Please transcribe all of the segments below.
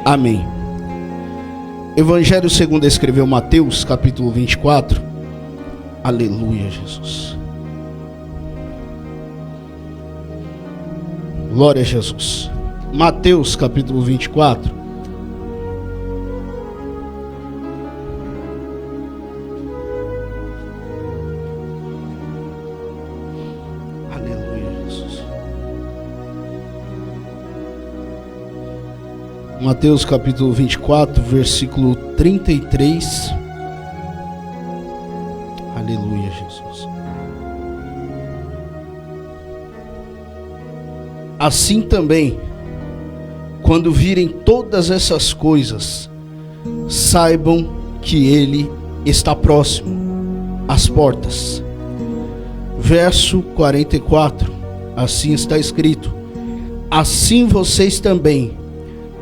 Amém. Evangelho segundo escreveu Mateus, capítulo 24. Aleluia, Jesus. Glória a Jesus. Mateus, capítulo 24. Aleluia, Jesus. Mateus, capítulo 24, versículo 33. Aleluia, Jesus. Assim também, quando virem todas essas coisas, saibam que Ele está próximo, às portas. Verso 44, assim está escrito: assim vocês também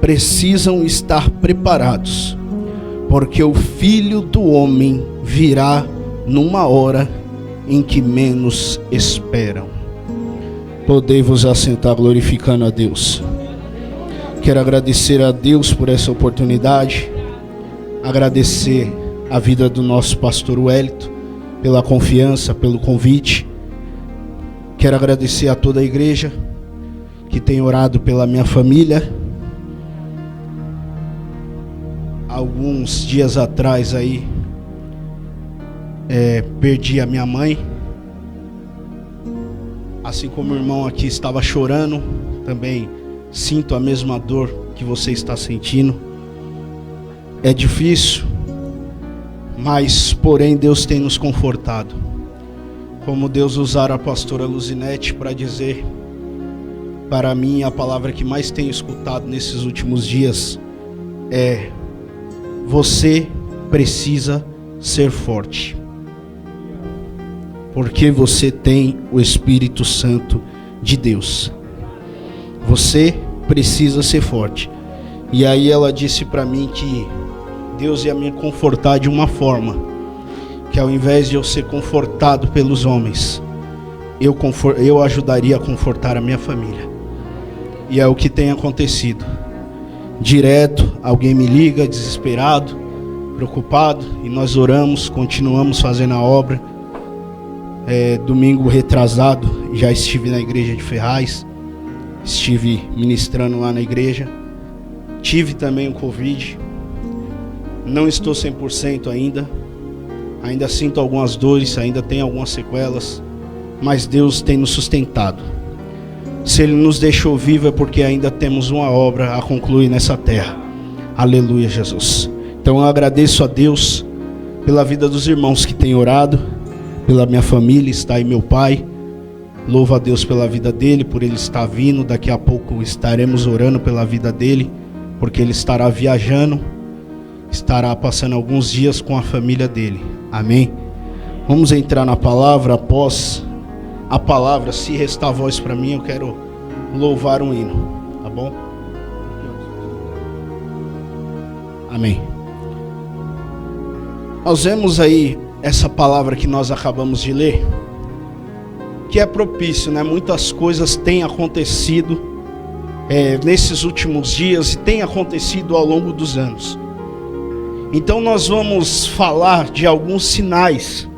precisam estar preparados, porque o Filho do Homem virá numa hora em que menos esperam. Podei-vos assentar glorificando a Deus. Quero agradecer a Deus por essa oportunidade, agradecer a vida do nosso pastor Wellington, pela confiança, pelo convite. Quero agradecer a toda a igreja que tem orado pela minha família. Alguns dias atrás aí, perdi a minha mãe. Assim como o irmão aqui estava chorando, também sinto a mesma dor que você está sentindo. É difícil, mas porém Deus tem nos confortado. Como Deus usara a pastora Luzinete para dizer para mim, a palavra que mais tenho escutado nesses últimos dias é: você precisa ser forte, porque você tem o Espírito Santo de Deus. Você precisa ser forte. E aí ela disse para mim que Deus ia me confortar de uma forma, que ao invés de eu ser confortado pelos homens, eu ajudaria a confortar a minha família. E é o que tem acontecido. Direto, alguém me liga desesperado, preocupado, e nós oramos, continuamos fazendo a obra. Domingo retrasado, já estive na igreja de Ferraz, estive ministrando lá na igreja. Tive também o Covid, não estou 100% ainda sinto algumas dores, ainda tenho algumas sequelas, mas Deus tem nos sustentado. Se Ele nos deixou vivo é porque ainda temos uma obra a concluir nessa terra. Aleluia, Jesus. Então eu agradeço a Deus pela vida dos irmãos que têm orado, pela minha família, está aí meu pai. Louvo a Deus pela vida dele, por ele estar vindo. Daqui a pouco estaremos orando pela vida dele, porque ele estará viajando, estará passando alguns dias com a família dele. Amém? Vamos entrar na palavra. Após a palavra, se restar voz para mim, eu quero louvar um hino, tá bom? Amém. Nós vemos aí essa palavra que nós acabamos de ler, que é propício, né? Muitas coisas têm acontecido nesses últimos dias e têm acontecido ao longo dos anos. Então nós vamos falar de alguns sinais,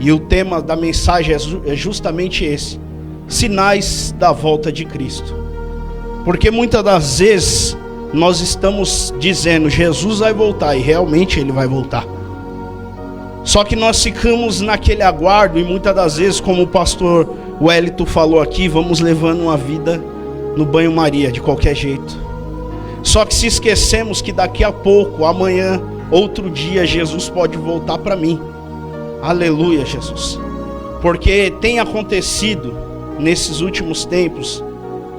e o tema da mensagem é justamente esse: sinais da volta de Cristo. Porque muitas das vezes nós estamos dizendo Jesus vai voltar, e realmente Ele vai voltar. Só que nós ficamos naquele aguardo, e muitas das vezes, como o pastor Wellington falou aqui, vamos levando uma vida no banho-maria de qualquer jeito. Só que se esquecemos que daqui a pouco, amanhã, outro dia, Jesus pode voltar para mim. Aleluia, Jesus. Porque tem acontecido nesses últimos tempos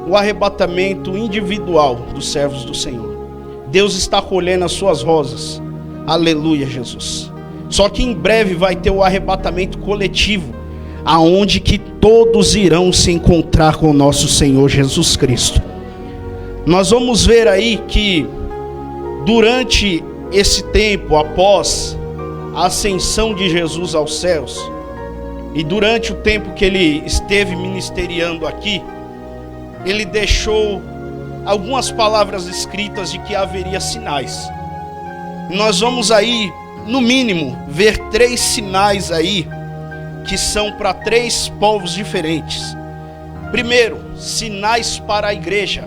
o arrebatamento individual dos servos do Senhor. Deus está colhendo as suas rosas. Aleluia, Jesus. Só que em breve vai ter o arrebatamento coletivo, aonde que todos irão se encontrar com o nosso Senhor Jesus Cristo. Nós vamos ver aí que durante esse tempo, após a ascensão de Jesus aos céus, e durante o tempo que Ele esteve ministeriando aqui, Ele deixou algumas palavras escritas de que haveria sinais. Nós vamos aí, no mínimo, ver 3 sinais aí, que são para 3 povos diferentes. Primeiro, sinais para a igreja.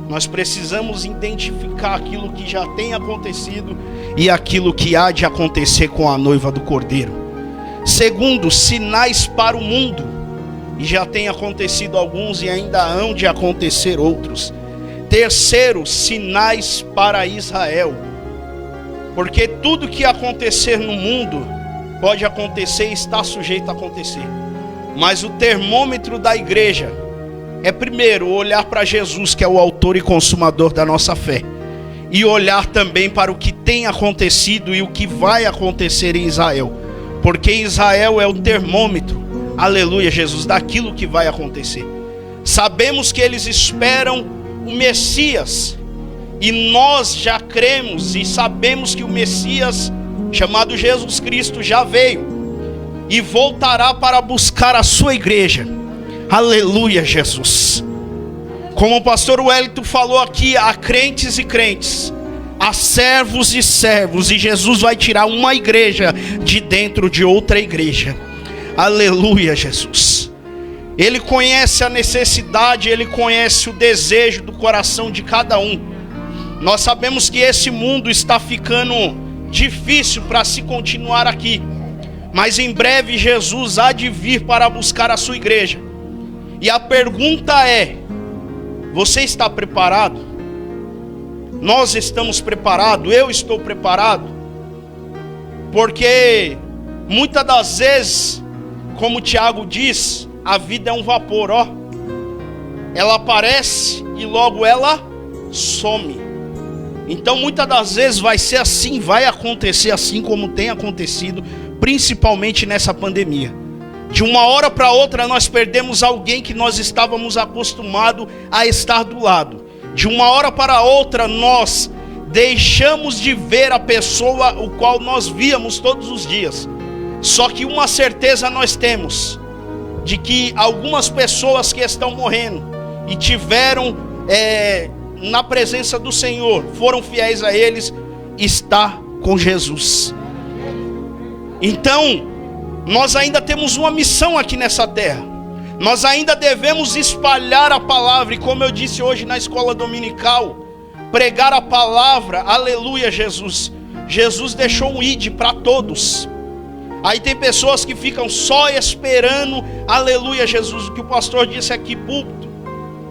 Nós precisamos identificar aquilo que já tem acontecido e aquilo que há de acontecer com a noiva do Cordeiro. Segundo, sinais para o mundo. E já tem acontecido alguns e ainda hão de acontecer outros. Terceiro, sinais para Israel. Porque tudo que acontecer no mundo pode acontecer e está sujeito a acontecer. Mas o termômetro da igreja é primeiro olhar para Jesus, que é o autor e consumador da nossa fé, e olhar também para o que tem acontecido e o que vai acontecer em Israel, porque Israel é o termômetro, aleluia Jesus, daquilo que vai acontecer. Sabemos que eles esperam o Messias, e nós já cremos e sabemos que o Messias, chamado Jesus Cristo, já veio e voltará para buscar a sua igreja. Aleluia Jesus. Como o pastor Wellington falou aqui, há crentes e crentes, há servos e servos, e Jesus vai tirar uma igreja de dentro de outra igreja. Aleluia Jesus. Ele conhece a necessidade, ele conhece o desejo do coração de cada um. Nós sabemos que esse mundo está ficando difícil para se continuar aqui, mas em breve Jesus há de vir para buscar a sua igreja. E a pergunta é: você está preparado? Nós estamos preparados? Eu estou preparado? Porque muitas das vezes, como o Tiago diz, a vida é um vapor, ó. Ela aparece e logo ela some. Então muitas das vezes vai ser assim, vai acontecer assim como tem acontecido, principalmente nessa pandemia. De uma hora para outra nós perdemos alguém que nós estávamos acostumados a estar do lado. De uma hora para outra nós deixamos de ver a pessoa o qual nós víamos todos os dias. Só que uma certeza nós temos, de que algumas pessoas que estão morrendo e tiveram na presença do Senhor, foram fiéis a eles, está com Jesus. Então nós ainda temos uma missão aqui nessa terra. Nós ainda devemos espalhar a palavra. E como eu disse hoje na escola dominical, pregar a palavra, aleluia Jesus. Jesus deixou um ide para todos. Aí tem pessoas que ficam só esperando, aleluia Jesus, o que o pastor disse aqui, púlpito,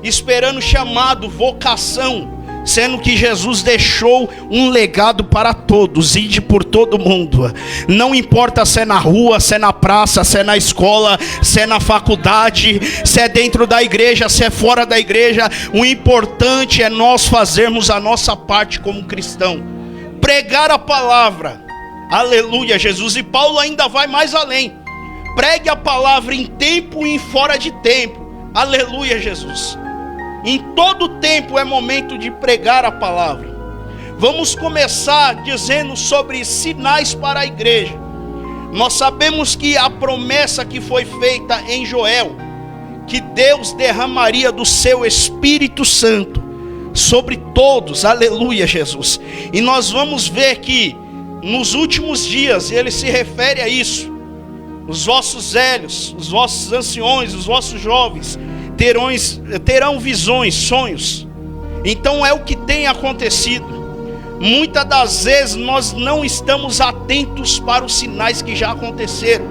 esperando chamado, vocação, sendo que Jesus deixou um legado para todos, ide por todo mundo. Não importa se é na rua, se é na praça, se é na escola, se é na faculdade, se é dentro da igreja, se é fora da igreja. O importante é nós fazermos a nossa parte como cristão, pregar a palavra, aleluia Jesus. E Paulo ainda vai mais além: pregue a palavra em tempo e em fora de tempo, aleluia Jesus. Em todo tempo é momento de pregar a palavra. Vamos começar dizendo sobre sinais para a igreja. Nós sabemos que a promessa que foi feita em Joel, que Deus derramaria do seu Espírito Santo sobre todos, aleluia Jesus. E nós vamos ver que nos últimos dias, ele se refere a isso: os vossos velhos, os vossos anciões, os vossos jovens terão visões, sonhos. Então é o que tem acontecido. Muitas das vezes nós não estamos atentos para os sinais que já aconteceram.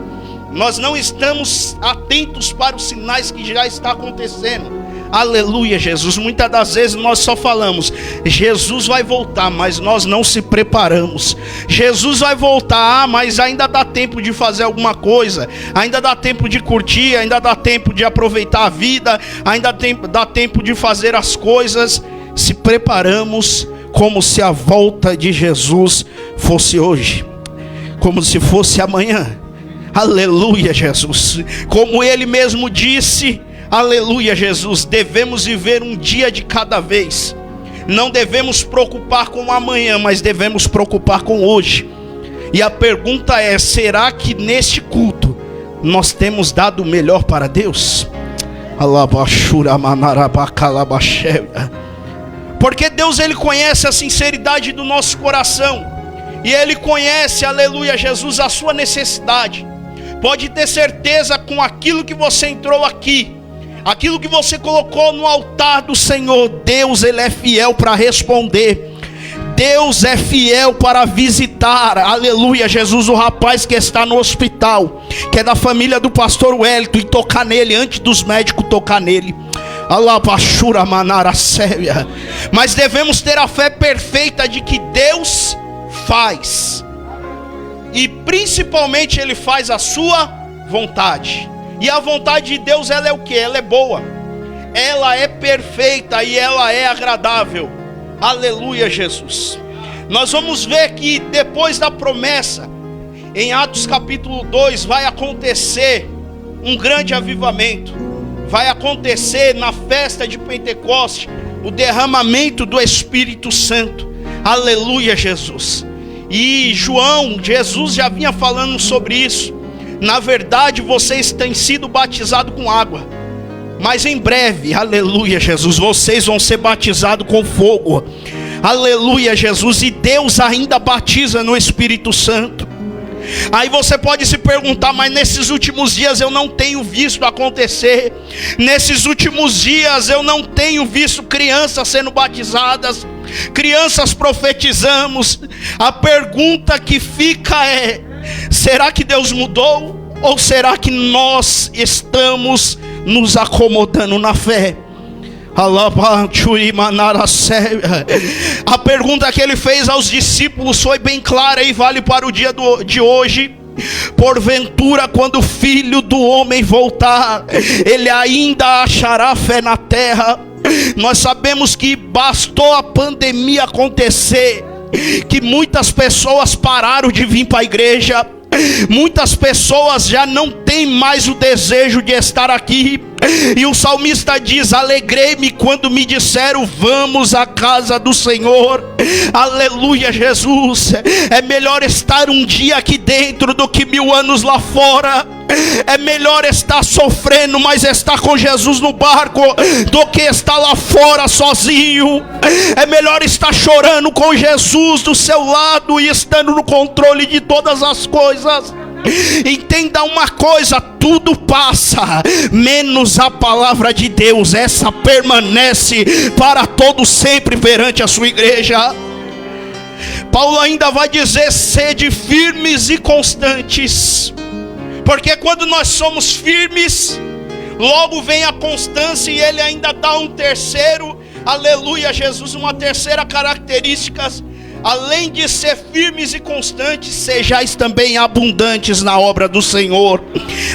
Nós não estamos atentos para os sinais que já está acontecendo. Aleluia Jesus. Muitas das vezes nós só falamos: Jesus vai voltar, mas nós não se preparamos. Jesus vai voltar, mas ainda dá tempo de fazer alguma coisa, ainda dá tempo de curtir, ainda dá tempo de aproveitar a vida, ainda dá tempo de fazer as coisas. Se preparamos como se a volta de Jesus fosse hoje, como se fosse amanhã. Aleluia Jesus. Como ele mesmo disse, aleluia Jesus, devemos viver um dia de cada vez. Não devemos preocupar com o amanhã, mas devemos preocupar com hoje. E a pergunta é: será que neste culto nós temos dado o melhor para Deus? Porque Deus, Ele conhece a sinceridade do nosso coração. E Ele conhece, aleluia, Jesus, a sua necessidade. Pode ter certeza, com aquilo que você entrou aqui, aquilo que você colocou no altar do Senhor, Deus, Ele é fiel para responder. Deus é fiel para visitar, aleluia, Jesus, o rapaz que está no hospital, que é da família do pastor Wellington, e tocar nele antes dos médicos tocar nele. Mas devemos ter a fé perfeita de que Deus faz, e principalmente Ele faz a sua vontade. E a vontade de Deus, ela é o que? Ela é boa, ela é perfeita e ela é agradável. Aleluia, Jesus. Nós vamos ver que depois da promessa, em Atos capítulo 2, vai acontecer um grande avivamento. Vai acontecer na festa de Pentecostes o derramamento do Espírito Santo. Aleluia, Jesus. E Jesus já vinha falando sobre isso. Na verdade, vocês têm sido batizados com água, mas em breve, aleluia, Jesus, vocês vão ser batizados com fogo. Aleluia, Jesus. E Deus ainda batiza no Espírito Santo. Aí você pode se perguntar: mas nesses últimos dias eu não tenho visto acontecer. Nesses últimos dias eu não tenho visto crianças sendo batizadas, crianças profetizamos. A pergunta que fica é: será que Deus mudou? Ou será que nós estamos nos acomodando na fé? A pergunta que Ele fez aos discípulos foi bem clara e vale para o dia de hoje. Porventura, quando o Filho do Homem voltar, Ele ainda achará fé na terra? Nós sabemos que bastou a pandemia acontecer, que muitas pessoas pararam de vir para a igreja. Muitas pessoas já não têm mais o desejo de estar aqui. E o salmista diz: alegrei-me quando me disseram, vamos à casa do Senhor. Aleluia, Jesus. É melhor estar um dia aqui dentro do que 1000 anos lá fora. É melhor estar sofrendo, mas estar com Jesus no barco, do que estar lá fora sozinho. É melhor estar chorando com Jesus do seu lado e estando no controle de todas as coisas. Entenda uma coisa: tudo passa, menos a palavra de Deus. Essa permanece para todo sempre perante a sua igreja. Paulo ainda vai dizer: sede firmes e constantes. Porque quando nós somos firmes, logo vem a constância. E ele ainda dá um terceiro, aleluia, Jesus, uma terceira característica. Além de ser firmes e constantes, sejais também abundantes na obra do Senhor.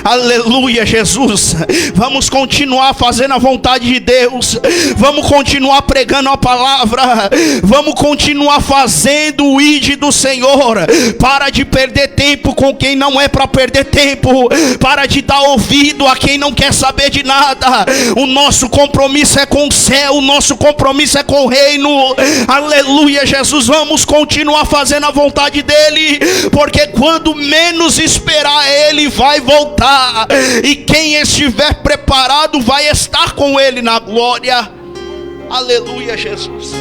Aleluia, Jesus. Vamos continuar fazendo a vontade de Deus. Vamos continuar pregando a palavra. Vamos continuar fazendo o ID do Senhor. Para de perder tempo com quem não é para perder tempo. Para de dar ouvido a quem não quer saber de nada. O nosso compromisso é com o céu. O nosso compromisso é com o reino. Aleluia, Jesus. Vamos continuar fazendo a vontade dele, porque quando menos esperar, ele vai voltar, e quem estiver preparado vai estar com ele na glória. Aleluia, Jesus.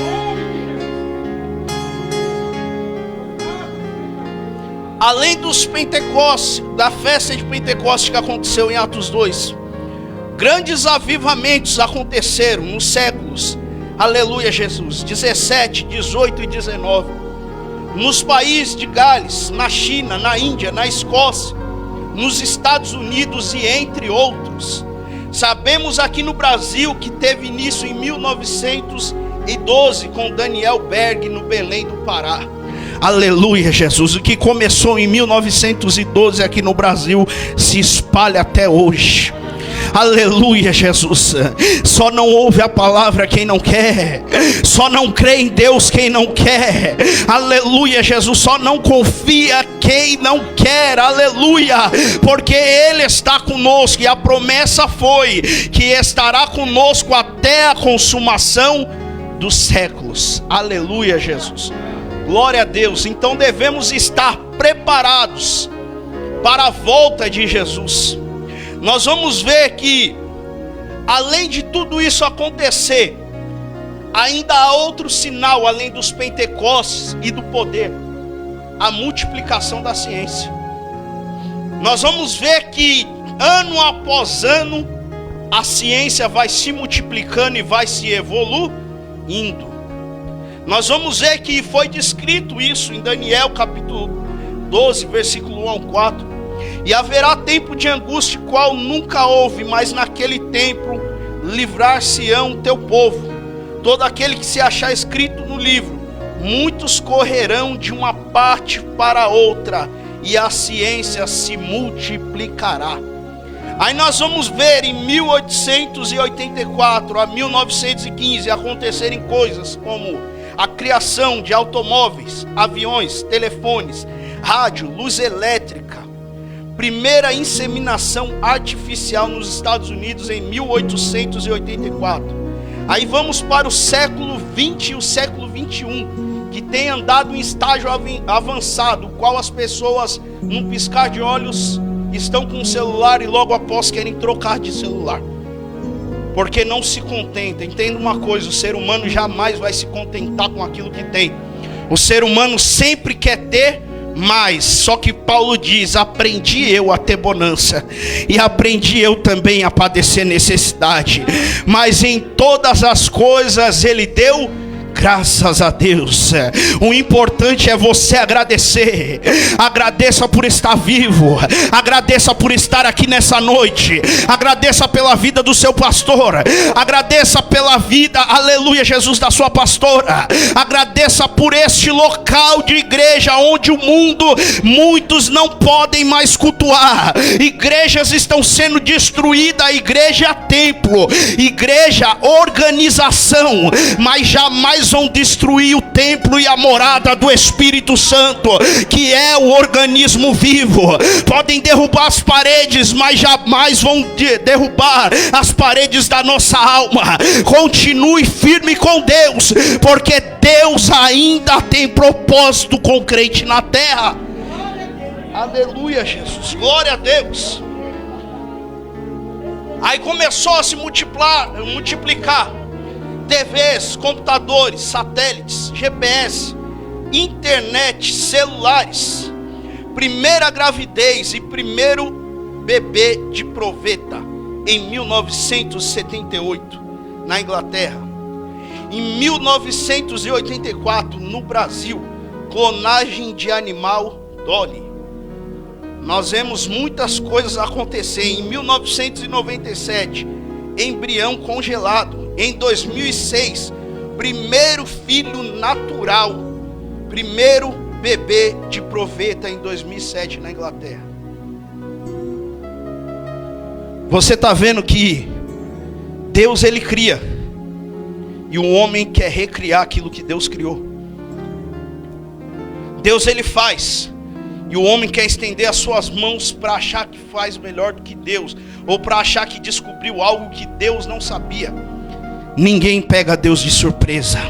Além dos Pentecostes, da festa de Pentecostes que aconteceu em Atos 2, grandes avivamentos aconteceram nos séculos, aleluia, Jesus, 17, 18 e 19, nos países de Gales, na China, na Índia, na Escócia, nos Estados Unidos e entre outros. Sabemos aqui no Brasil que teve início em 1912 com Daniel Berg no Belém do Pará. Aleluia, Jesus. O que começou em 1912 aqui no Brasil se espalha até hoje. Aleluia, Jesus. Só não ouve a palavra quem não quer. Só não crê em Deus quem não quer. Aleluia, Jesus. Só não confia quem não quer. Aleluia. Porque Ele está conosco, e a promessa foi que estará conosco até a consumação dos séculos. Aleluia, Jesus. Glória a Deus. Então devemos estar preparados para a volta de Jesus. Nós vamos ver que, além de tudo isso acontecer, ainda há outro sinal além dos Pentecostes e do poder: a multiplicação da ciência. Nós vamos ver que ano após ano a ciência vai se multiplicando e vai se evoluindo. Nós vamos ver que foi descrito isso em Daniel capítulo 12, versículo 1 ao 4. E haverá tempo de angústia, qual nunca houve, mas naquele tempo livrar-se-ão teu povo, todo aquele que se achar escrito no livro. Muitos correrão de uma parte para outra, e a ciência se multiplicará. Aí nós vamos ver em 1884 a 1915 acontecerem coisas como a criação de automóveis, aviões, telefones, rádio, luz elétrica, primeira inseminação artificial nos Estados Unidos em 1884. Aí vamos para o século 20 e o século 21, que tem andado em estágio avançado, o qual as pessoas, num piscar de olhos, estão com o celular e logo após querem trocar de celular, porque não se contenta. Entenda uma coisa: o ser humano jamais vai se contentar com aquilo que tem. O ser humano sempre quer ter mais. Só que Paulo diz: aprendi eu a ter bonança, e aprendi eu também a padecer necessidade, mas em todas as coisas ele deu graças a Deus. O importante é você agradecer. Agradeça por estar vivo. Agradeça por estar aqui nessa noite. Agradeça pela vida do seu pastor. Agradeça pela vida, aleluia, Jesus, da sua pastora. Agradeça por este local de igreja onde o mundo, muitos não podem mais cultuar. Igrejas estão sendo destruídas. Igreja templo, igreja organização, mas jamais vão destruir o templo e a morada do Espírito Santo, que é o organismo vivo. Podem derrubar as paredes, mas jamais vão derrubar as paredes da nossa alma. Continue firme com Deus, porque Deus ainda tem propósito com o crente na terra. Aleluia, Jesus, glória a Deus. Aí começou a se multiplicar TVs, computadores, satélites, GPS, internet, celulares. Primeira gravidez e primeiro bebê de proveta em 1978 na Inglaterra. Em 1984 no Brasil, clonagem de animal Dolly. Nós vemos muitas coisas acontecer. Em 1997, embrião congelado. Em 2006, primeiro filho natural, primeiro bebê de proveta em 2007 na Inglaterra. Você está vendo que Deus, ele cria, e o homem quer recriar aquilo que Deus criou. Deus, ele faz, e o homem quer estender as suas mãos para achar que faz melhor do que Deus, ou para achar que descobriu algo que Deus não sabia. Ninguém pega Deus de surpresa.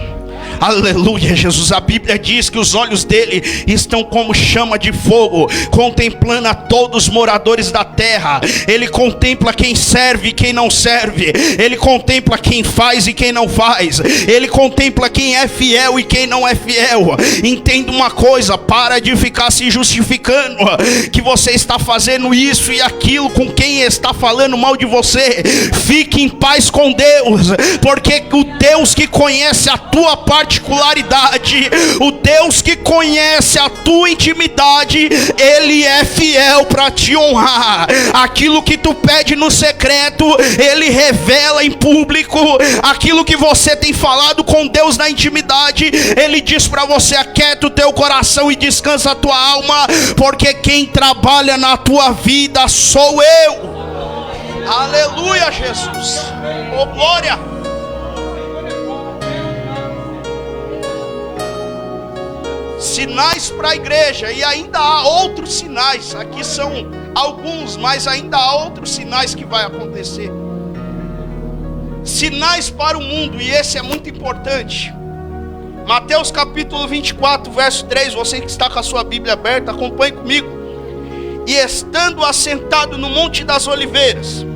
Aleluia, Jesus. A Bíblia diz que os olhos dele estão como chama de fogo, contemplando a todos os moradores da terra. Ele contempla quem serve e quem não serve. Ele contempla quem faz e quem não faz. Ele contempla quem é fiel e quem não é fiel. Entenda uma coisa: para de ficar se justificando que você está fazendo isso e aquilo com quem está falando mal de você. Fique em paz com Deus, porque o Deus que conhece a tua particularidade, o Deus que conhece a tua intimidade, ele é fiel para te honrar. Aquilo que tu pede no secreto, ele revela em público. Aquilo que você tem falado com Deus na intimidade, ele diz para você: aquieta o teu coração e descansa a tua alma, porque quem trabalha na tua vida sou eu. Aleluia, Jesus. Oh, glória. Sinais para a igreja, e ainda há outros sinais. Aqui são alguns, mas ainda há outros sinais que vai acontecer. Sinais para o mundo, e esse é muito importante. Mateus capítulo 24, verso 3. Você que está com a sua Bíblia aberta, acompanhe comigo. E estando assentado no Monte das Oliveiras,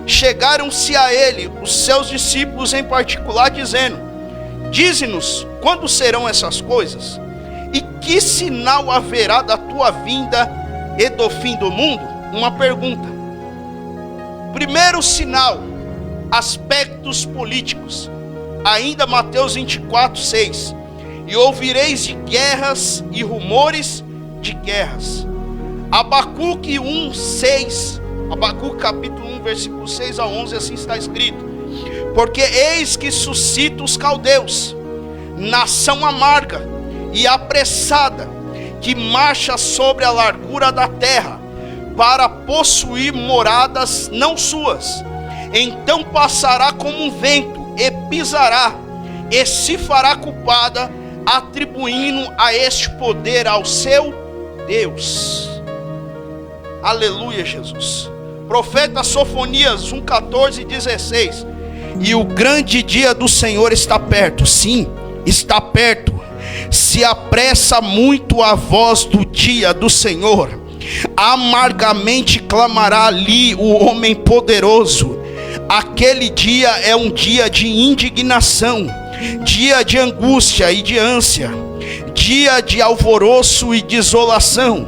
chegaram-se a ele os seus discípulos em particular, dizendo: Dize-nos, quando serão essas coisas? E que sinal haverá da tua vinda e do fim do mundo? Uma pergunta. Primeiro sinal, aspectos políticos. Ainda Mateus 24, 6. E ouvireis de guerras e rumores de guerras. Abacuque 1, 6. Abacuque capítulo 1, versículo 6 a 11, assim está escrito. Porque eis que suscita os caldeus, nação amarga e apressada, que marcha sobre a largura da terra, para possuir moradas não suas. Então passará como um vento, e pisará, e se fará culpada, atribuindo a este poder ao seu Deus. Aleluia, Jesus. Profeta Sofonias 1, 14 e 16. E o grande dia do Senhor está perto. Sim, está perto. Se apressa muito a voz do dia do Senhor. Amargamente clamará ali o homem poderoso. Aquele dia é um dia de indignação, dia de angústia e de ânsia, dia de alvoroço e desolação,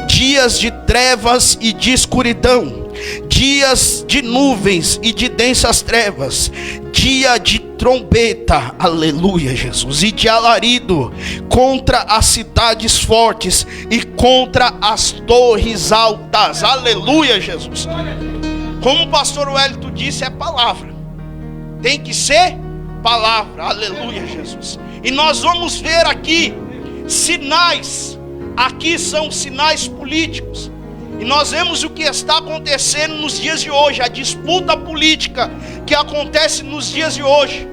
dias de trevas e de escuridão, dias de nuvens e de densas trevas, dia de trombeta, aleluia, Jesus, e de alarido contra as cidades fortes e contra as torres altas, aleluia, Jesus. Como o pastor Wellington disse, é palavra, tem que ser palavra, aleluia, Jesus. E nós vamos ver aqui sinais, aqui são sinais políticos. E nós vemos o que está acontecendo nos dias de hoje, a disputa política que acontece nos dias de hoje.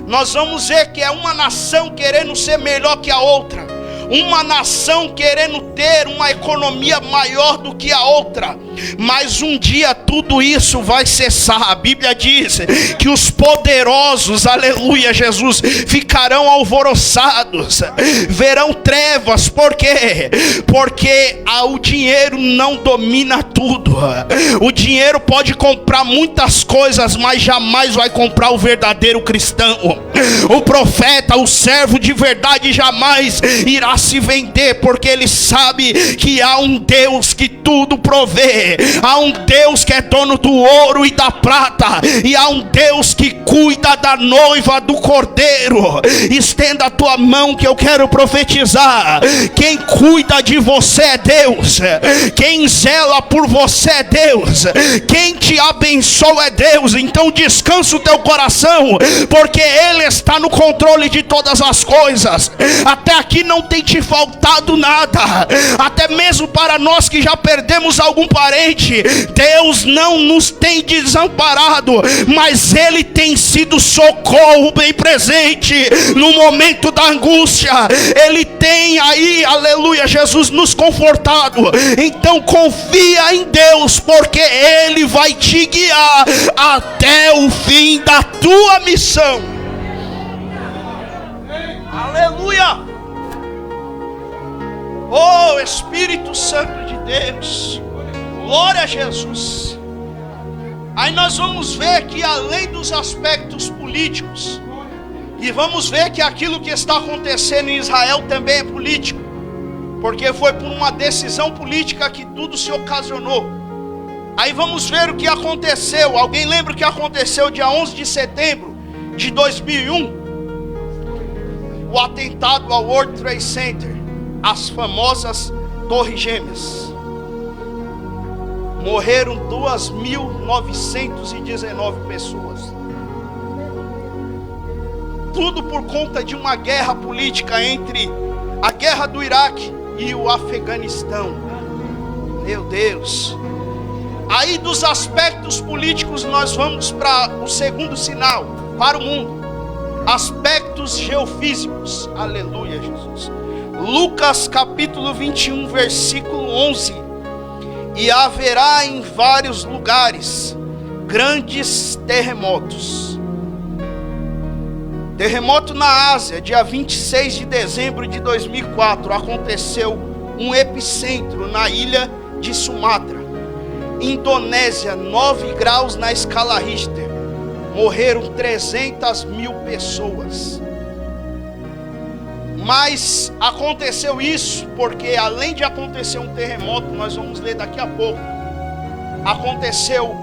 Nós vamos ver que é uma nação querendo ser melhor que a outra, uma nação querendo ter uma economia maior do que a outra. Mas um dia tudo isso vai cessar. A Bíblia diz que os poderosos, aleluia, Jesus, ficarão alvoroçados, verão trevas. Por quê? Porque o dinheiro não domina tudo. O dinheiro pode comprar muitas coisas, mas jamais vai comprar o verdadeiro cristão. O profeta, o servo de verdade, jamais irá se vender, porque ele sabe que há um Deus que tudo provê, há um Deus que é dono do ouro e da prata, e há um Deus que cuida da noiva do cordeiro. Estenda a tua mão que eu quero profetizar. Quem cuida de você é Deus, quem zela por você é Deus, quem te abençoa é Deus. Então descansa o teu coração, porque Ele está no controle de todas as coisas. Até aqui não tem te faltado nada, até mesmo para nós que já perdemos algum parente, Deus não nos tem desamparado, mas Ele tem sido socorro bem presente no momento da angústia. Ele tem aí, aleluia, Jesus, nos confortado. Então confia em Deus, porque Ele vai te guiar até o fim da tua missão. Aleluia. Oh, Espírito Santo de Deus, glória a Jesus. Aí nós vamos ver que além dos aspectos políticos, e vamos ver que aquilo que está acontecendo em Israel também é político, porque foi por uma decisão política que tudo se ocasionou. Aí vamos ver o que aconteceu. Alguém lembra o que aconteceu dia 11 de setembro de 2001? O atentado ao World Trade Center, as famosas Torres Gêmeas. Morreram 2.919 pessoas. Tudo por conta de uma guerra política entre a guerra do Iraque e o Afeganistão. Meu Deus. Aí dos aspectos políticos nós vamos para o segundo sinal, para o mundo. Aspectos geofísicos. Aleluia, Jesus. Lucas capítulo 21, versículo 11. E haverá em vários lugares grandes terremotos. Terremoto na Ásia, dia 26 de dezembro de 2004, aconteceu um epicentro na ilha de Sumatra. Indonésia, 9 graus na escala Richter. Morreram 300 mil pessoas. Mas aconteceu isso porque, além de acontecer um terremoto, nós vamos ler daqui a pouco,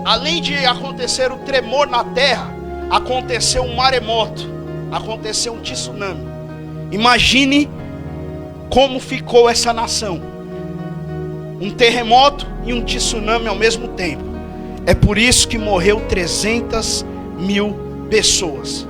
além de acontecer o tremor na terra, aconteceu um maremoto, aconteceu um tsunami. Imagine como ficou essa nação. Um terremoto e um tsunami ao mesmo tempo. É por isso que morreu 300 mil pessoas.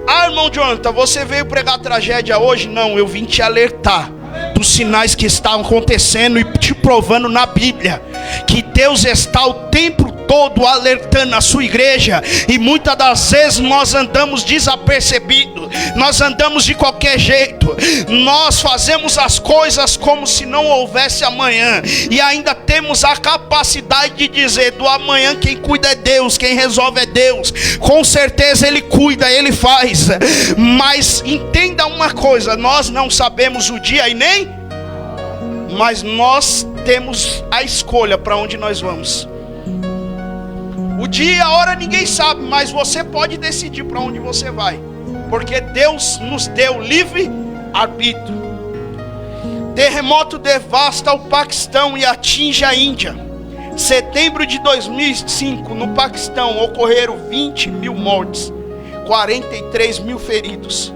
Ah, irmão Jonathan, você veio pregar tragédia hoje? Não, eu vim te alertar dos sinais que estavam acontecendo e te provando na Bíblia que Deus está o tempo todo alertando a sua igreja, e muitas das vezes nós andamos desapercebidos, nós andamos de qualquer jeito, nós fazemos as coisas como se não houvesse amanhã, e ainda temos a capacidade de dizer: do amanhã quem cuida é Deus, quem resolve é Deus. Com certeza Ele cuida, Ele faz, mas entenda uma coisa: nós não sabemos o dia e nem, mas nós temos a escolha para onde nós vamos. O dia e a hora ninguém sabe, mas você pode decidir para onde você vai, porque Deus nos deu livre arbítrio. Terremoto devasta o Paquistão e atinge a Índia. Setembro de 2005, no Paquistão, ocorreram 20 mil mortes, 43 mil feridos.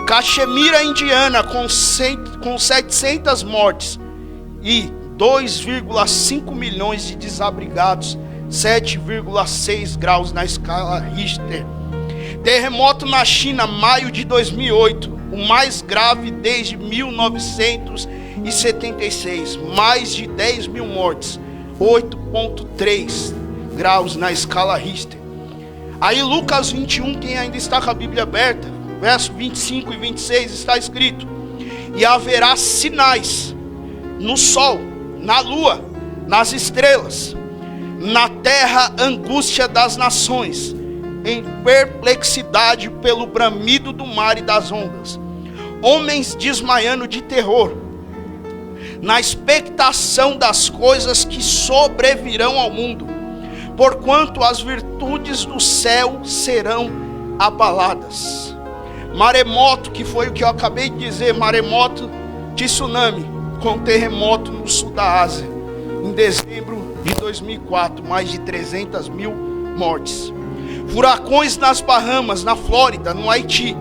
Caxemira, Indiana, com 700 mortes e 2,5 milhões de desabrigados, 7,6 graus na escala Richter. Terremoto na China, maio de 2008, o mais grave desde 1976, mais de 10 mil mortes, 8,3 graus na escala Richter. Aí Lucas 21, quem ainda está com a Bíblia aberta, verso 25 e 26, está escrito: e haverá sinais no sol, na lua, nas estrelas, na terra angústia das nações, em perplexidade pelo bramido do mar e das ondas, homens desmaiando de terror, na expectação das coisas que sobrevirão ao mundo, porquanto as virtudes do céu serão abaladas. Maremoto, que foi o que eu acabei de dizer, maremoto, tsunami, com terremoto no sul da Ásia, em dezembro de 2004, mais de 300 mil mortes. Furacões nas Bahamas, na Flórida, no Haiti,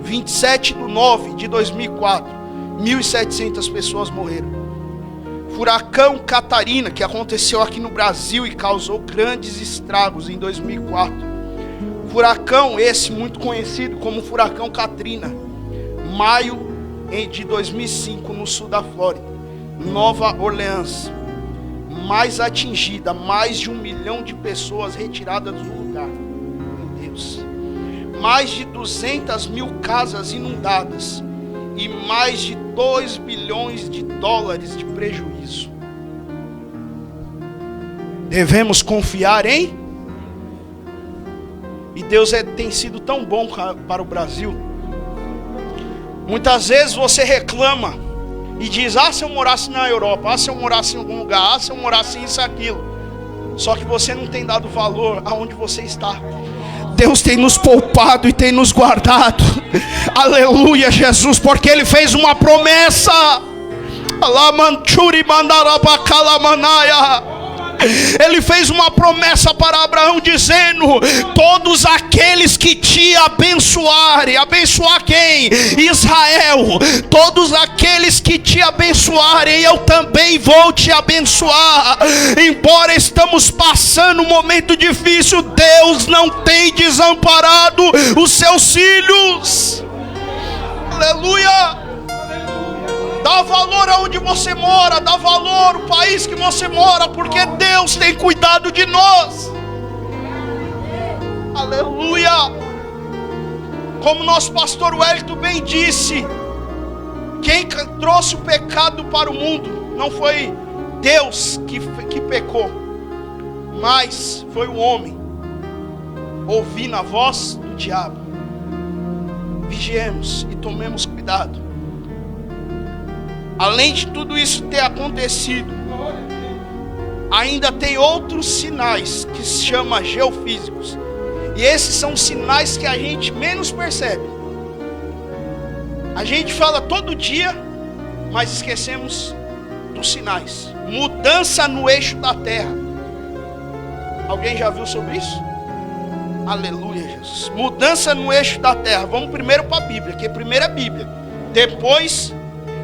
27/9 de 2004, 1.700 pessoas morreram. Furacão Catarina, que aconteceu aqui no Brasil e causou grandes estragos em 2004. Furacão esse muito conhecido como Furacão Katrina, maio de 2005, no sul da Flórida. Nova Orleans, mais atingida, mais de 1 milhão de pessoas retiradas do lugar. Meu Deus. Mais de 200 mil casas inundadas e mais de 2 bilhões de dólares de prejuízo. Devemos confiar em? E Deus tem sido tão bom para o Brasil. Muitas vezes você reclama e diz: ah, se eu morasse na Europa, ah, se eu morasse em algum lugar, ah, se eu morasse em isso, aquilo. Só que você não tem dado valor aonde você está. Deus tem nos poupado e tem nos guardado. Aleluia, Jesus, porque Ele fez uma promessa. Ele fez uma promessa para Abraão, dizendo: todos aqueles que te abençoarem. Abençoar quem? Israel. Todos aqueles que te abençoarem, eu também vou te abençoar. Embora estamos passando um momento difícil, Deus não tem desamparado os seus filhos. Aleluia. Dá valor aonde você mora, dá valor ao país que você mora, porque Deus tem cuidado de nós. Aleluia. Como nosso pastor Wellington bem disse, quem trouxe o pecado para o mundo não foi Deus que pecou, mas foi o homem, ouvindo a voz do diabo. Vigiemos e tomemos cuidado. Além de tudo isso ter acontecido, ainda tem outros sinais que se chamam geofísicos. E esses são sinais que a gente menos percebe. A gente fala todo dia, mas esquecemos dos sinais. Mudança no eixo da terra. Alguém já viu sobre isso? Aleluia, Jesus. Mudança no eixo da terra. Vamos primeiro para a Bíblia, que primeiro é a Bíblia, depois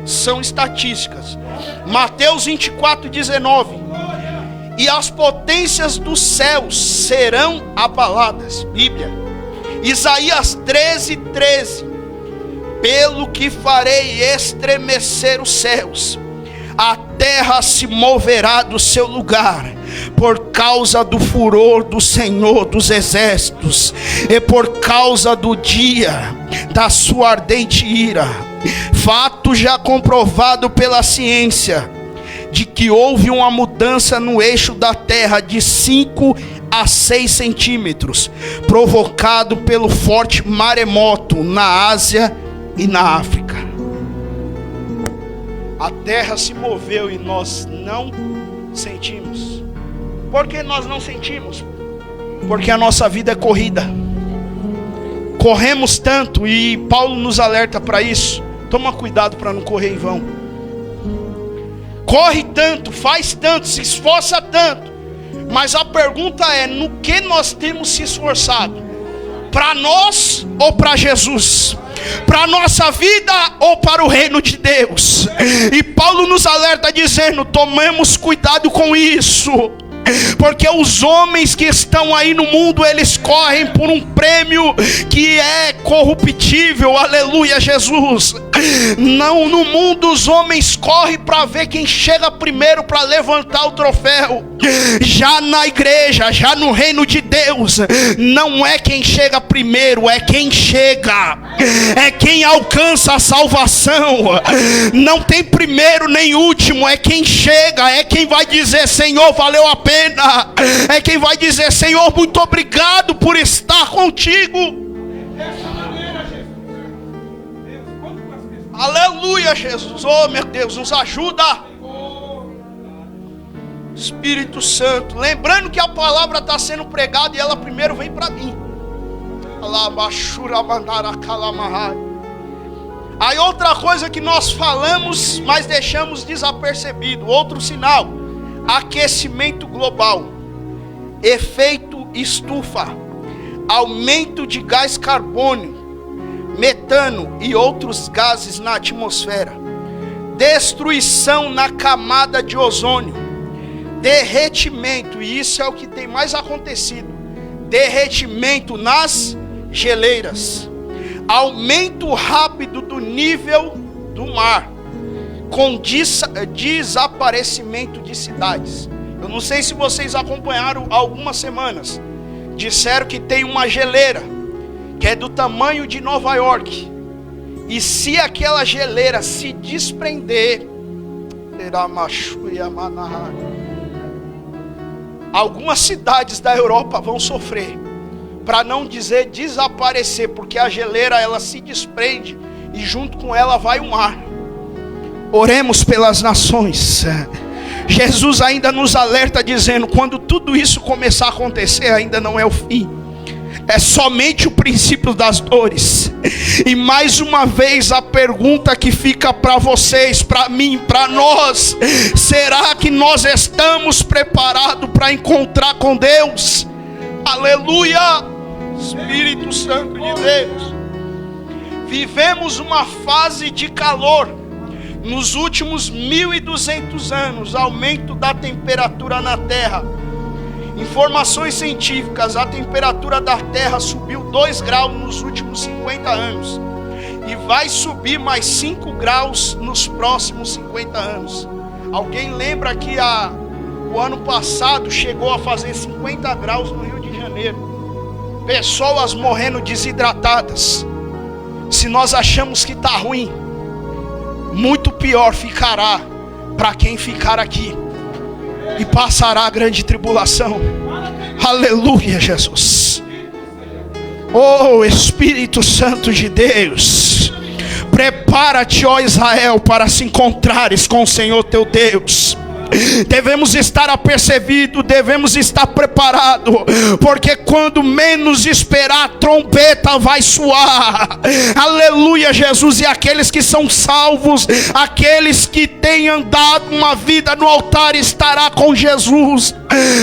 são estatísticas. Mateus 24:19. E as potências dos céus serão abaladas. Bíblia. Isaías 13:13. Pelo que farei estremecer os céus, a terra se moverá do seu lugar, por causa do furor do Senhor dos exércitos, e por causa do dia da sua ardente ira. Fato já comprovado pela ciência, de que houve uma mudança no eixo da terra de 5 a 6 centímetros, provocado pelo forte maremoto na Ásia e na África. A terra se moveu e nós não sentimos. Por que nós não sentimos? Porque a nossa vida é corrida. Corremos tanto, e Paulo nos alerta para isso. Toma cuidado para não correr em vão. Corre tanto, faz tanto, se esforça tanto, mas a pergunta é: no que nós temos se esforçado? Para nós ou para Jesus? Para a nossa vida ou para o reino de Deus? E Paulo nos alerta dizendo: tomemos cuidado com isso, porque os homens que estão aí no mundo, eles correm por um prêmio que é corruptível. Aleluia, Jesus. Não, no mundo os homens correm para ver quem chega primeiro para levantar o troféu. Já na igreja, já no reino de Deus, não é quem chega primeiro, é quem chega, é quem alcança a salvação. Não tem primeiro nem último, é quem chega, é quem vai dizer: Senhor, valeu a pena. É quem vai dizer: Senhor, muito obrigado por estar contigo. Aleluia, Jesus. Oh, meu Deus, nos ajuda, Espírito Santo. Lembrando que a palavra está sendo pregada e ela primeiro vem para mim. Aí outra coisa que nós falamos, mas deixamos desapercebido. Outro sinal: aquecimento global, efeito estufa, aumento de gás carbônico, metano e outros gases na atmosfera, destruição na camada de ozônio, derretimento, e isso é o que tem mais acontecido, derretimento nas geleiras, aumento rápido do nível do mar, com desaparecimento de cidades. Eu não sei se vocês acompanharam há algumas semanas. Disseram que tem uma geleira que é do tamanho de Nova York, e se aquela geleira se desprender, algumas cidades da Europa vão sofrer, para não dizer desaparecer, porque a geleira ela se desprende e junto com ela vai o mar. Oremos pelas nações. Jesus ainda nos alerta dizendo: quando tudo isso começar a acontecer, ainda não é o fim, é somente o princípio das dores. E mais uma vez a pergunta que fica para vocês, para mim, para nós: será que nós estamos preparados para encontrar com Deus? Aleluia, Espírito Santo de Deus. Vivemos uma fase de calor. Nos últimos 1200 anos, aumento da temperatura na Terra. Informações científicas: a temperatura da Terra subiu 2 graus nos últimos 50 anos. E vai subir mais 5 graus nos próximos 50 anos. Alguém lembra que o ano passado chegou a fazer 50 graus no Rio de Janeiro? Pessoas morrendo desidratadas. Se nós achamos que está ruim, muito pior ficará para quem ficar aqui e passará a grande tribulação. Aleluia, Jesus. Oh, Espírito Santo de Deus, prepara-te, ó Israel, para se encontrares com o Senhor teu Deus. Devemos estar apercebidos, devemos estar preparados, porque quando menos esperar, a trombeta vai soar. Aleluia, Jesus. E aqueles que são salvos, aqueles que têm andado uma vida no altar, estará com Jesus.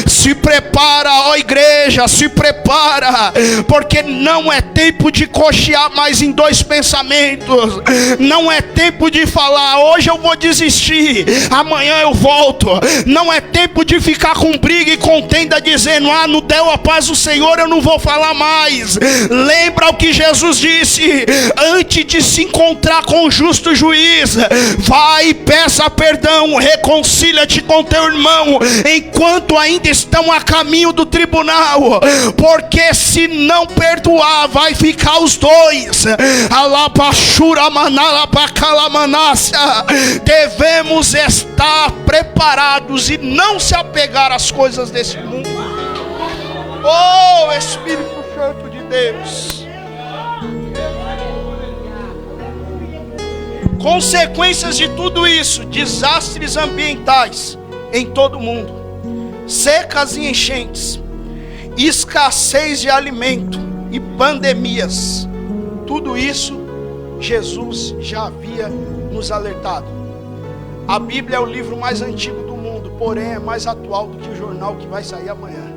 Se prepara, ó igreja, se prepara, porque não é tempo de cochear mais em dois pensamentos. Não é tempo de falar, hoje eu vou desistir, amanhã eu volto. Não é tempo de ficar com briga e contenda, dizendo, não deu a paz do Senhor, eu não vou falar mais. Lembra o que Jesus disse: antes de se encontrar com o justo juiz, vai e peça perdão, reconcilia-te com teu irmão, enquanto ainda estão a caminho do tribunal, porque se não perdoar, vai ficar os dois. Devemos estar preparados e não se apegar às coisas desse mundo. Oh, Espírito Santo de Deus. Consequências de tudo isso: desastres ambientais em todo o mundo, secas e enchentes, escassez de alimento e pandemias. Tudo isso Jesus já havia nos alertado. A Bíblia é o livro mais antigo do mundo, porém é mais atual do que o jornal que vai sair amanhã.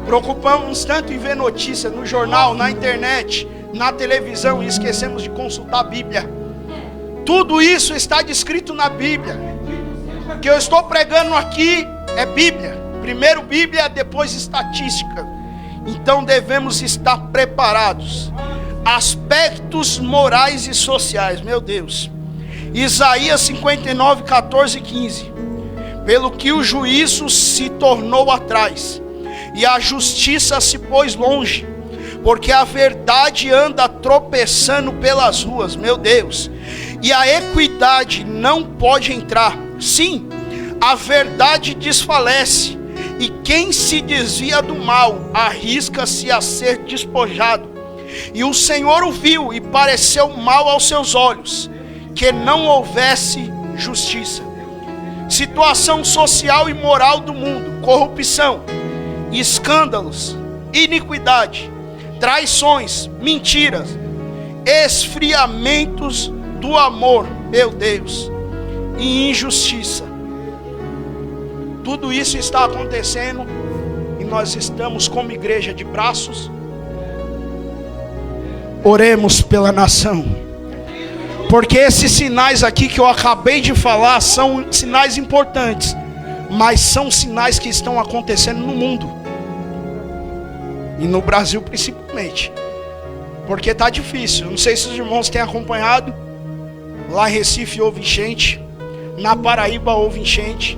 Preocupamos tanto em ver notícia no jornal, na internet, na televisão, e esquecemos de consultar a Bíblia. Tudo isso está descrito na Bíblia. O que eu estou pregando aqui é Bíblia. Primeiro Bíblia, depois estatística. Então devemos estar preparados. Aspectos morais e sociais, meu Deus. Isaías 59, 14 e 15. Pelo que o juízo se tornou atrás, e a justiça se pôs longe, porque a verdade anda tropeçando pelas ruas, meu Deus, e a equidade não pode entrar. Sim, a verdade desfalece, e quem se desvia do mal arrisca-se a ser despojado. E o Senhor o viu e pareceu mal aos seus olhos, que não houvesse justiça. Situação social e moral do mundo: corrupção, escândalos, iniquidade, traições, mentiras, esfriamentos do amor, meu Deus, e injustiça. Tudo isso está acontecendo e nós estamos como igreja de braços. Oremos pela nação, porque esses sinais aqui que eu acabei de falar são sinais importantes, mas são sinais que estão acontecendo no mundo e no Brasil principalmente, porque está difícil. Eu não sei se os irmãos têm acompanhado. Lá em Recife houve enchente, na Paraíba houve enchente.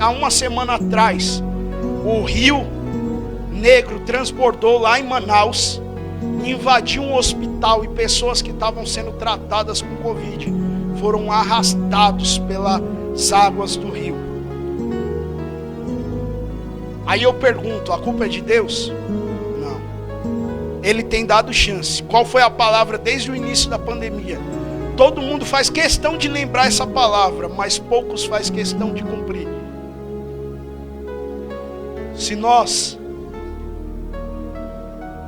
Há uma semana atrás, o Rio Negro transbordou lá em Manaus, invadiu um hospital, e pessoas que estavam sendo tratadas com Covid foram arrastados pelas águas do rio. Aí eu pergunto, a culpa é de Deus? Não. Ele tem dado chance. Qual foi a palavra desde o início da pandemia? Todo mundo faz questão de lembrar essa palavra, mas poucos faz questão de cumprir. Se nós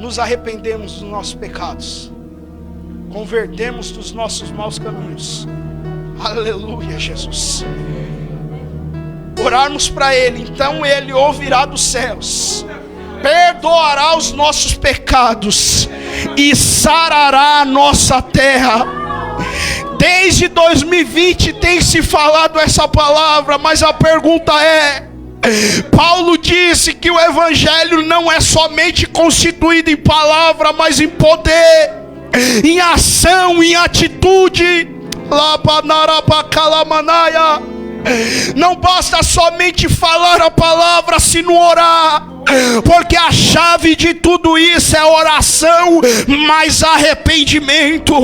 nos arrependemos dos nossos pecados, convertemos dos nossos maus caminhos, aleluia, Jesus, orarmos para Ele, então Ele ouvirá dos céus, perdoará os nossos pecados e sarará a nossa terra. Desde 2020 tem se falado essa palavra, mas a pergunta é: Paulo disse que o evangelho não é somente constituído em palavra, mas em poder, em ação, em atitude. Não basta somente falar a palavra se não orar. porque a chave de tudo isso é oração mais arrependimento.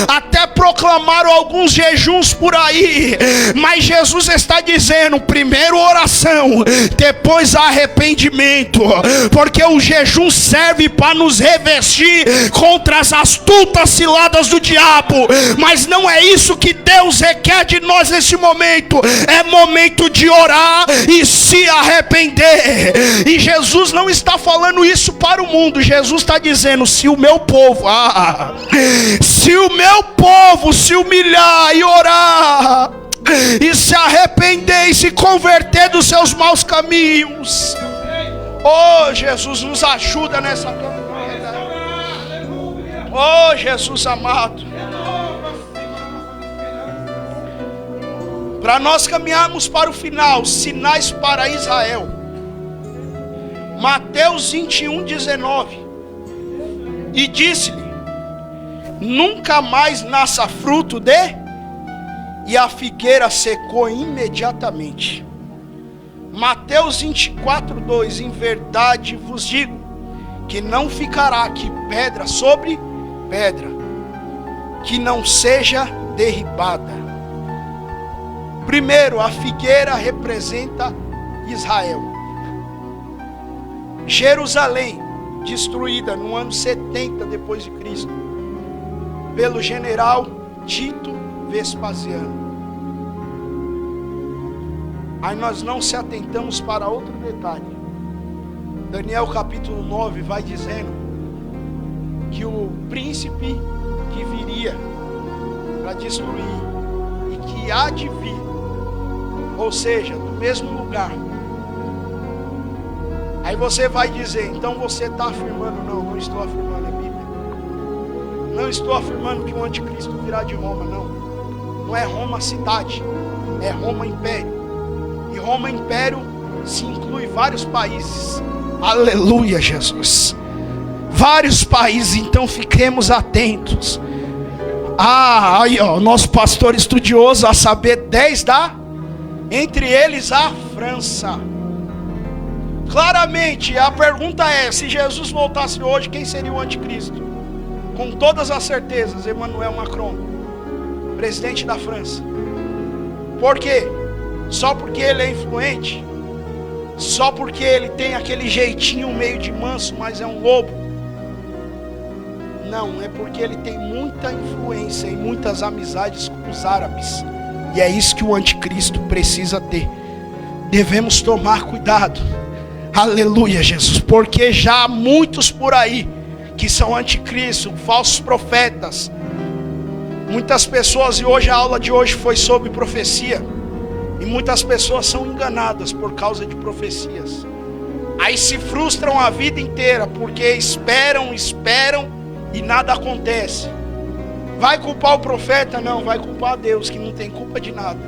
Até proclamaram alguns jejuns por aí, mas Jesus está dizendo: primeiro oração, depois arrependimento, porque o jejum serve para nos revestir contra as astutas ciladas do diabo, mas não é isso que Deus requer de nós nesse momento. É momento de orar e se arrepender. E Jesus não está falando isso para o mundo. Jesus está dizendo: se o meu povo, se o meu povo se humilhar e orar e se arrepender e se converter dos seus maus caminhos, oh Jesus, nos ajuda nessa caminhada. Oh Jesus amado, para nós caminharmos para o final, sinais para Israel. Mateus 21:19. E disse-lhe: nunca mais nasça fruto de... E a figueira secou imediatamente. Mateus 24:2. Em verdade vos digo, que não ficará aqui pedra sobre pedra, que não seja derribada. Primeiro, a figueira representa Israel. Jerusalém, destruída no ano 70 depois de Cristo, pelo general Tito Vespasiano. Aí nós não se atentamos para outro detalhe. Daniel capítulo 9 vai dizendo que o príncipe que viria para destruir e que há de vir, ou seja, do mesmo lugar. Aí você vai dizer: então você está afirmando? Não, não estou afirmando, é Bíblia. Não estou afirmando que o anticristo virá de Roma, não. Não é Roma cidade, é Roma império. E Roma império se inclui vários países. Aleluia, Jesus. Vários países, então fiquemos atentos. Aí ó, nosso pastor estudioso, a saber 10 entre eles a França. Claramente a pergunta é: se Jesus voltasse hoje, quem seria o anticristo? Com todas as certezas, Emmanuel Macron, presidente da França. Por quê? Só porque ele é influente? Só porque ele tem aquele jeitinho meio de manso, mas é um lobo? Não, é porque ele tem muita influência e muitas amizades com os árabes. E é isso que o anticristo precisa ter. Devemos tomar cuidado. Aleluia, Jesus, porque já há muitos por aí que são anticristo, falsos profetas. Muitas pessoas, e hoje a aula de hoje foi sobre profecia, e muitas pessoas são enganadas por causa de profecias. Aí se frustram a vida inteira, porque esperam e nada acontece. Vai culpar o profeta? Não, vai culpar Deus, que não tem culpa de nada.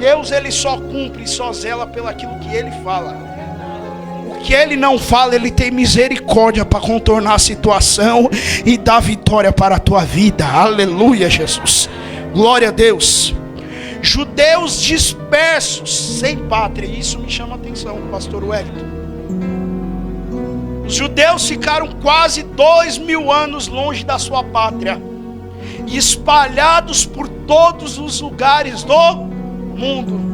Deus, ele só cumpre e só zela pelo aquilo que ele fala. O que ele não fala, ele tem misericórdia para contornar a situação e dar vitória para a tua vida. Aleluia, Jesus. Glória a Deus. Judeus dispersos, sem pátria. Isso me chama a atenção, pastor Wellington. Os judeus ficaram quase 2000 anos longe da sua pátria, espalhados por todos os lugares do mundo.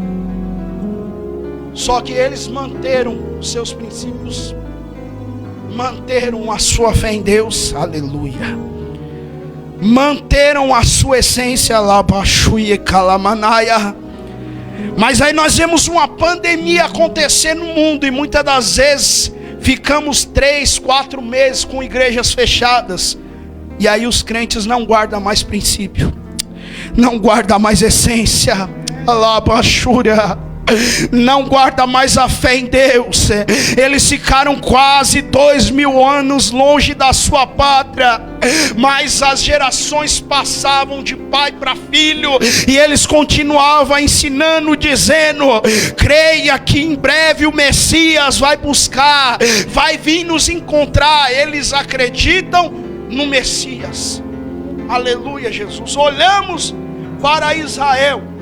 Só que eles manteram os seus princípios, manteram a sua fé em Deus, aleluia, manteram a sua essência lá, Baixuia Calamanaya. Mas aí nós vemos uma pandemia acontecer no mundo, e muitas das vezes ficamos 3, 4 meses com igrejas fechadas, e aí os crentes não guardam mais princípio, não guardam mais essência, não guarda mais a fé em Deus. Eles ficaram quase 2000 anos longe da sua pátria, mas as gerações passavam de pai para filho, e eles continuavam ensinando, dizendo: creia que em breve o Messias vai buscar, vai vir nos encontrar. Eles acreditam no Messias. Aleluia, Jesus. Olhamos para Israel.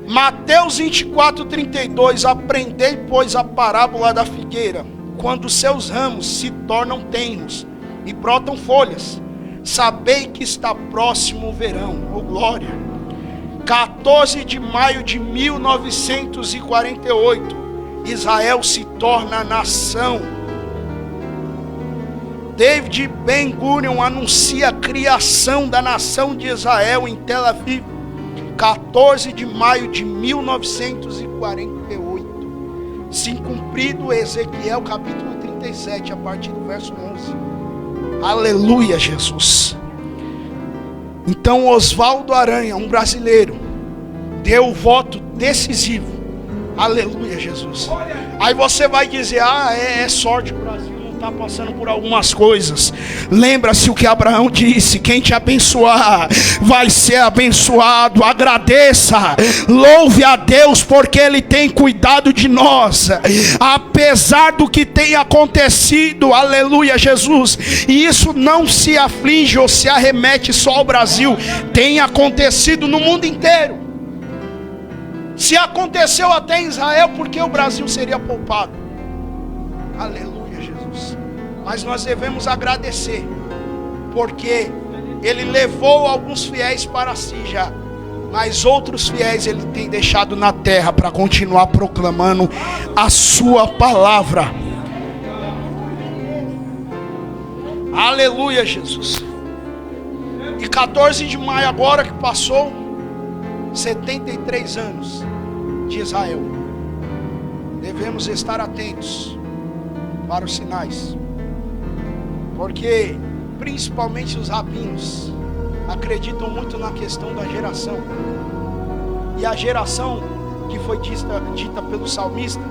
Mateus 24:32. Aprendei, pois, a parábola da figueira. Quando seus ramos se tornam tenros e brotam folhas, sabei que está próximo o verão. Oh glória! 14 de maio de 1948, Israel se torna nação. David Ben-Gurion anuncia a criação da nação de Israel em Tel Aviv. 14 de maio de 1948. Sim cumprido Ezequiel capítulo 37, a partir do verso 11. Aleluia, Jesus. Então Oswaldo Aranha, um brasileiro, deu o voto decisivo. Aleluia, Jesus. Aí você vai dizer, é sorte, o Brasil não está passando por algumas coisas. Lembra-se o que Abraão disse: quem te abençoar vai ser abençoado. Agradeça, louve a Deus, porque Ele tem cuidado de nós, apesar do que tem acontecido. Aleluia, Jesus. E isso não se aflige ou se arremete só ao Brasil, tem acontecido no mundo inteiro. Se aconteceu até em Israel, porque o Brasil seria poupado? Aleluia, Jesus. Mas nós devemos agradecer, porque Ele levou alguns fiéis para si já, mas outros fiéis Ele tem deixado na terra para continuar proclamando a sua palavra. Aleluia, Jesus. E 14 de maio agora que passou, 73 anos de Israel. Devemos estar atentos para os sinais, porque principalmente os rabinos acreditam muito na questão da geração. E a geração que foi dita pelo salmista,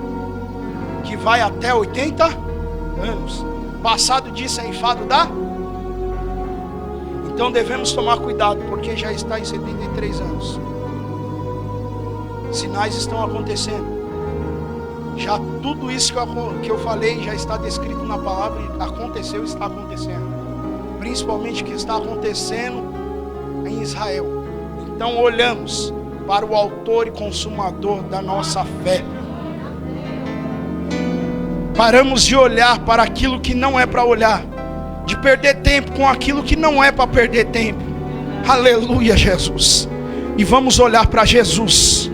que vai até 80 anos, passado disso é enfado da... Então devemos tomar cuidado, porque já está em 73 anos. Sinais estão acontecendo. Já tudo isso que eu falei já está descrito na palavra, e aconteceu e está acontecendo. Principalmente o que está acontecendo em Israel. Então olhamos para o autor e consumador da nossa fé. Paramos de olhar para aquilo que não é para olhar, de perder tempo com aquilo que não é para perder tempo. Aleluia, Jesus. E vamos olhar para Jesus,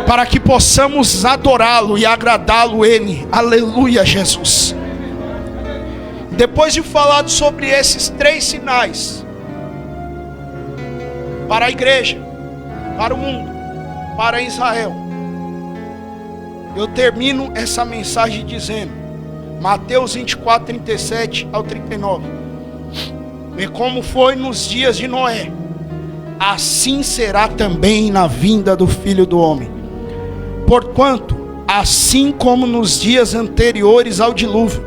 para que possamos adorá-lo e agradá-lo Ele. Aleluia, Jesus. Depois de falar sobre esses 3 sinais, para a igreja, para o mundo, para Israel, eu termino essa mensagem dizendo, Mateus 24, 37 ao 39. E como foi nos dias de Noé, assim será também na vinda do Filho do Homem. Porquanto, assim como nos dias anteriores ao dilúvio,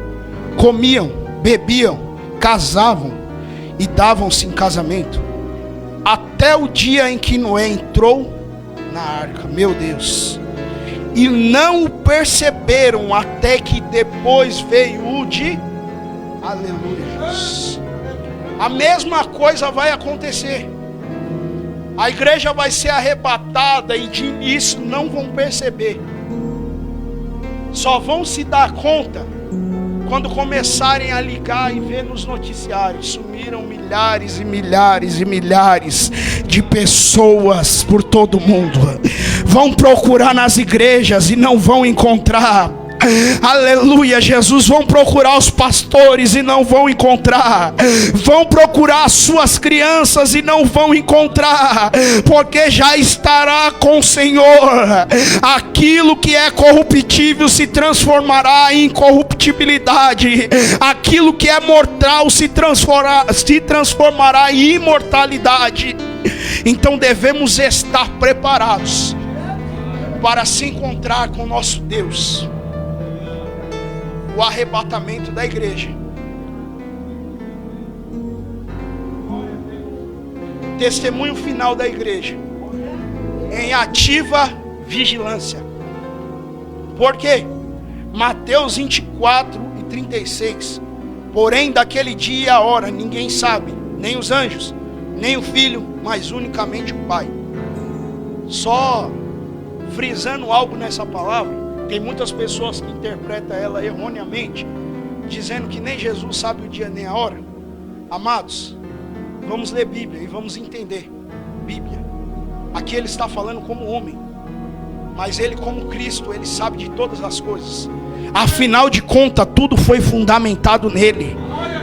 comiam, bebiam, casavam e davam-se em casamento, até o dia em que Noé entrou na arca. Meu Deus! E não o perceberam até que depois veio o de... Aleluia, Jesus. A mesma coisa vai acontecer. A igreja vai ser arrebatada e de início não vão perceber. Só vão se dar conta quando começarem a ligar e ver nos noticiários. Sumiram milhares e milhares e milhares de pessoas por todo o mundo. Vão procurar nas igrejas e não vão encontrar. Aleluia, Jesus. Vão procurar os pastores e não vão encontrar. Vão procurar as suas crianças e não vão encontrar, porque já estará com o Senhor. Aquilo que é corruptível se transformará em incorruptibilidade. Aquilo que é mortal se transformará em imortalidade. Então devemos estar preparados para se encontrar com nosso Deus. O arrebatamento da igreja. Testemunho final da igreja em ativa vigilância. Por quê? Mateus 24 e 36. Porém daquele dia e a hora ninguém sabe, nem os anjos, nem o Filho, mas unicamente o Pai. Só frisando algo nessa palavra, tem muitas pessoas que interpretam ela erroneamente, dizendo que nem Jesus sabe o dia nem a hora. Amados, vamos ler Bíblia e vamos entender Bíblia. Aqui ele está falando como homem, mas ele como Cristo, ele sabe de todas as coisas. Afinal de contas, tudo foi fundamentado nele.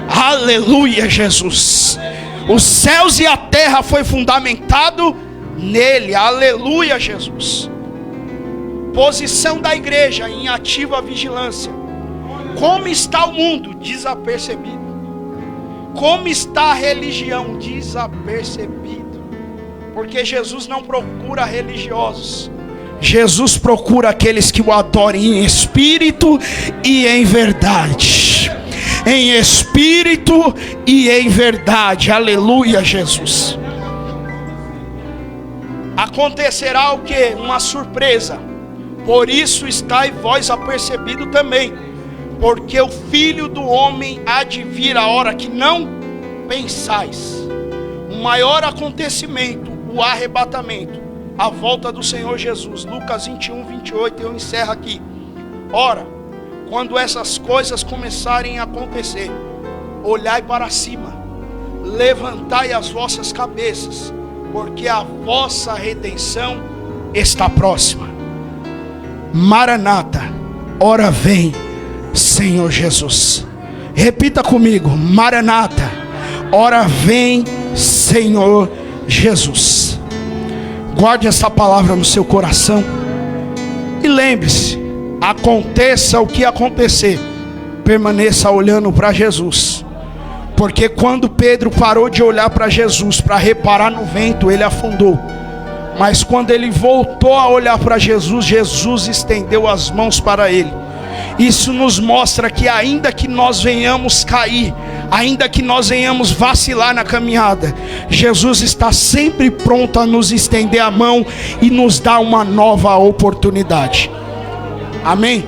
Aleluia, Jesus. Os céus e a terra foi fundamentado nele. Aleluia, Jesus. Posição da igreja em ativa vigilância. Como está o mundo? Desapercebido. Como está a religião? Desapercebido. Porque Jesus não procura religiosos. Jesus procura aqueles que o adorem em espírito e em verdade. Em espírito e em verdade. Aleluia, Jesus. Acontecerá o que? Uma surpresa. Por isso estai vós apercebido também, porque o Filho do Homem há de vir a hora que não pensais. O maior acontecimento, o arrebatamento, a volta do Senhor Jesus. Lucas 21, 28, eu encerro aqui. Ora, quando essas coisas começarem a acontecer, olhai para cima, levantai as vossas cabeças, porque a vossa redenção está próxima. Maranata, ora vem, Senhor Jesus. Repita comigo: Maranata, ora vem, Senhor Jesus. Guarde essa palavra no seu coração e lembre-se, aconteça o que acontecer, permaneça olhando para Jesus. Porque quando Pedro parou de olhar para Jesus para reparar no vento, ele afundou. Mas quando ele voltou a olhar para Jesus, Jesus estendeu as mãos para ele. Isso nos mostra que ainda que nós venhamos cair, ainda que nós venhamos vacilar na caminhada, Jesus está sempre pronto a nos estender a mão e nos dar uma nova oportunidade. Amém?